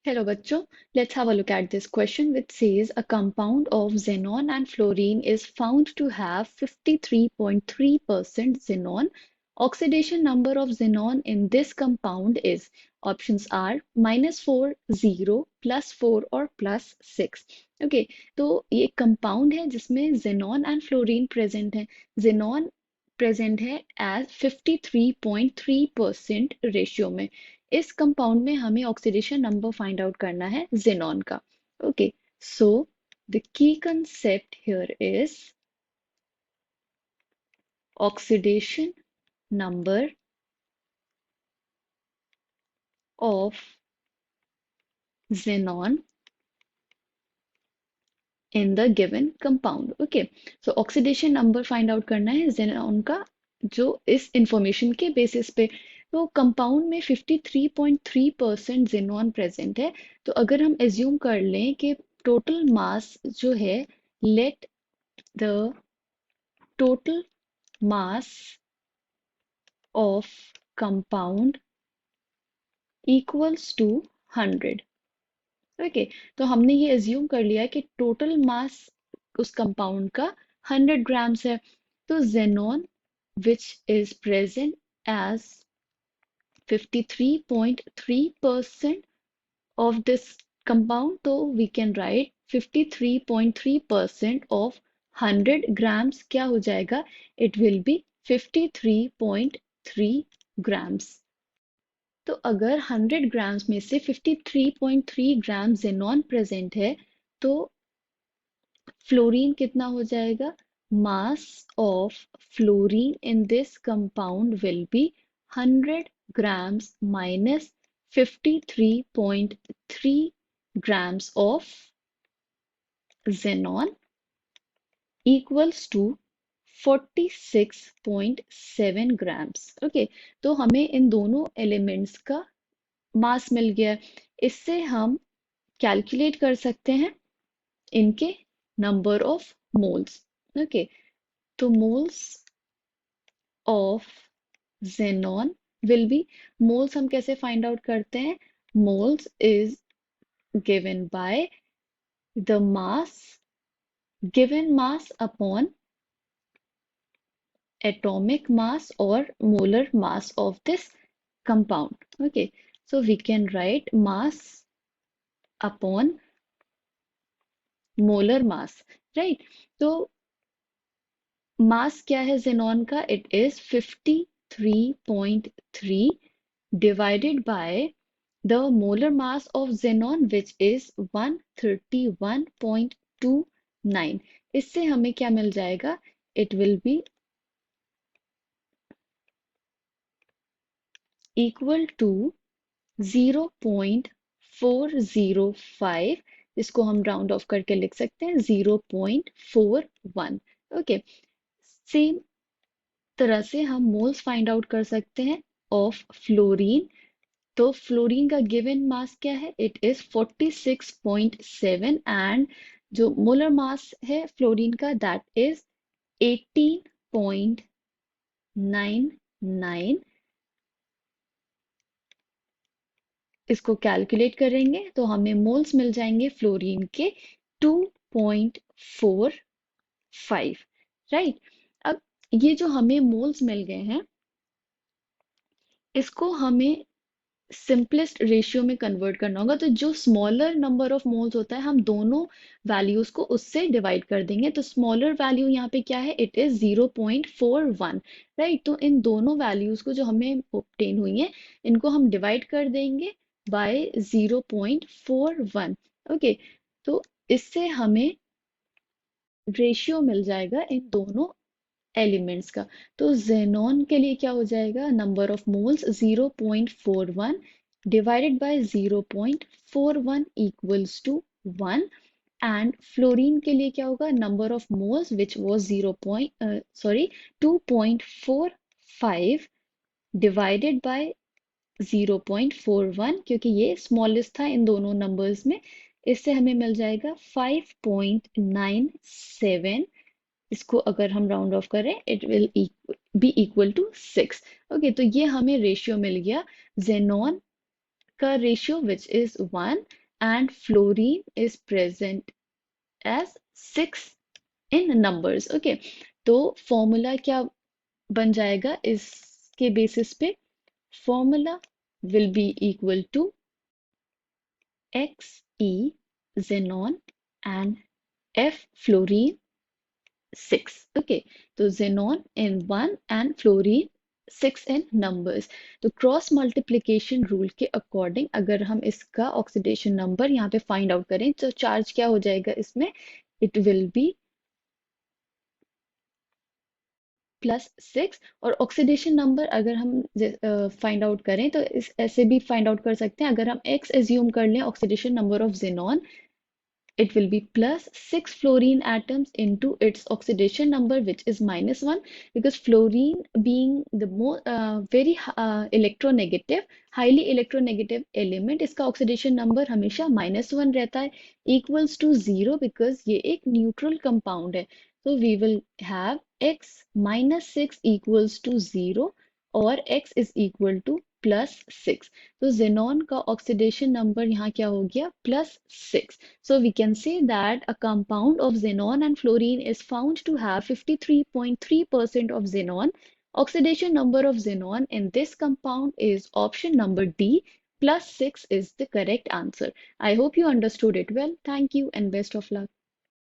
Hello bachcho, let's have a look at this question which says a compound of xenon and fluorine is found to have 53.3% xenon. Oxidation number of xenon in this compound is options are -4, 0, +4 और +6. Okay, तो ये compound है जिसमें xenon and fluorine present है. Xenon present है as 53.3% ratio में. इस compound में हमें ऑक्सीडेशन नंबर फाइंड आउट करना है जेनॉन का. Okay, so the key concept here is oxidation number of xenon in the given compound. Okay, so oxidation number find out करना है xenon का जो इस इंफॉर्मेशन के बेसिस पे. तो कंपाउंड में 53.3% xenon प्रेजेंट है. तो अगर हम एज्यूम कर लें कि टोटल मास जो है, let the total mass of compound equals to 100. Okay, तो हमने ये एज्यूम कर लिया कि टोटल मास उस कंपाउंड का 100 ग्राम्स है. तो xenon which is present as 53.3% of this compound, so we can write 53.3% of 100 grams क्या हो जाएगा, it will be 53.3 grams. तो अगर 100 ग्राम्स में से 53.3 ग्राम जेनॉन प्रेजेंट है तो फ्लोरीन कितना हो जाएगा, mass of fluorine in this compound will be 100 grams minus 53.3 grams of xenon equals to 46.7 grams. Okay, तो हमें इन दोनों एलिमेंट्स का मास मिल गया. इससे हम कैलकुलेट कर सकते हैं इनके नंबर ऑफ मोल्स. ओके, तो moles of xenon will be, moles हम कैसे फाइंड आउट करते हैं, moles is given by the mass, given mass upon atomic mass or molar mass of this compound. Okay, so we can write mass upon molar mass, right? तो मास क्या है xenon का, it is 53.3 divided by the molar mass of xenon which is 131.29. इससे हमें क्या मिल जाएगा, it will be equal to 0.405, इसको हम राउंड ऑफ करके लिख सकते हैं 0.41. ओके, सेम तरह से हम मोल्स फाइंड आउट कर सकते हैं ऑफ फ्लोरीन. तो फ्लोरीन का गिवन मास क्या है, इट इज 46.7 एंड जो मोलर मास है फ्लोरीन का दैट इज 18.99. इसको कैलकुलेट करेंगे तो हमें मोल्स मिल जाएंगे फ्लोरीन के 2.45, राइट. अब ये जो हमें मोल्स मिल गए हैं इसको हमें सिंपलेस्ट रेशियो में कन्वर्ट करना होगा. तो जो स्मॉलर नंबर ऑफ मोल्स होता है हम दोनों वैल्यूज को उससे डिवाइड कर देंगे. तो स्मॉलर वैल्यू यहाँ पे क्या है, इट इज 0.41, राइट. तो इन दोनों वैल्यूज को जो हमें ऑब्टेन हुई है इनको हम डिवाइड कर देंगे बाय 0.41. ओके, तो इससे हमें रेशियो मिल जाएगा इन दोनों एलिमेंट्स का. तो xenon के लिए क्या हो जाएगा, number of moles 0.41 divided by 0.41 equals to 1. And fluorine के लिए क्या होगा, number of moles which was 2.45 divided by 0.41 क्योंकि ये स्मॉलेस्ट था इन दोनों नंबर्स में. इससे हमें मिल जाएगा 5.97. इसको अगर हम राउंड ऑफ करें it will be equal to 6. Okay, तो ये हमें रेशियो मिल गया xenon का ratio which is 1 and fluorine is present as 6 in numbers. Okay, तो फॉर्मूला क्या बन जाएगा इसके बेसिस पे? Formula will be equal to Xe xenon and F fluorine 6. Okay, तो xenon in 1 and fluorine 6 in numbers। तो cross multiplication rule के according अगर हम इसका ऑक्सीडेशन नंबर यहाँ पे फाइंड आउट करें तो चार्ज क्या हो जाएगा इसमें? It will B +6। और ऑक्सीडेशन नंबर अगर हम फाइंड आउट करें तो इस ऐसे भी फाइंड आउट कर सकते हैं। अगर हम x एज्यूम कर लें oxidation number of xenon, it will be +6 fluorine atoms into its oxidation number, which is -1, because fluorine being the more very electronegative, highly electronegative element, इसका oxidation number हमेशा -1 रहता है, equals to 0, because ये एक neutral compound है। So we will have x -6 equals to 0 और x is equal to +6। तो xenon का oxidation number यहाँ क्या हो गया? +6। So we can say that a compound of xenon and fluorine is found to have 53.3% of xenon. Oxidation number of xenon in this compound is option number D. +6 is the correct answer. I hope you understood it well. Thank you and best of luck.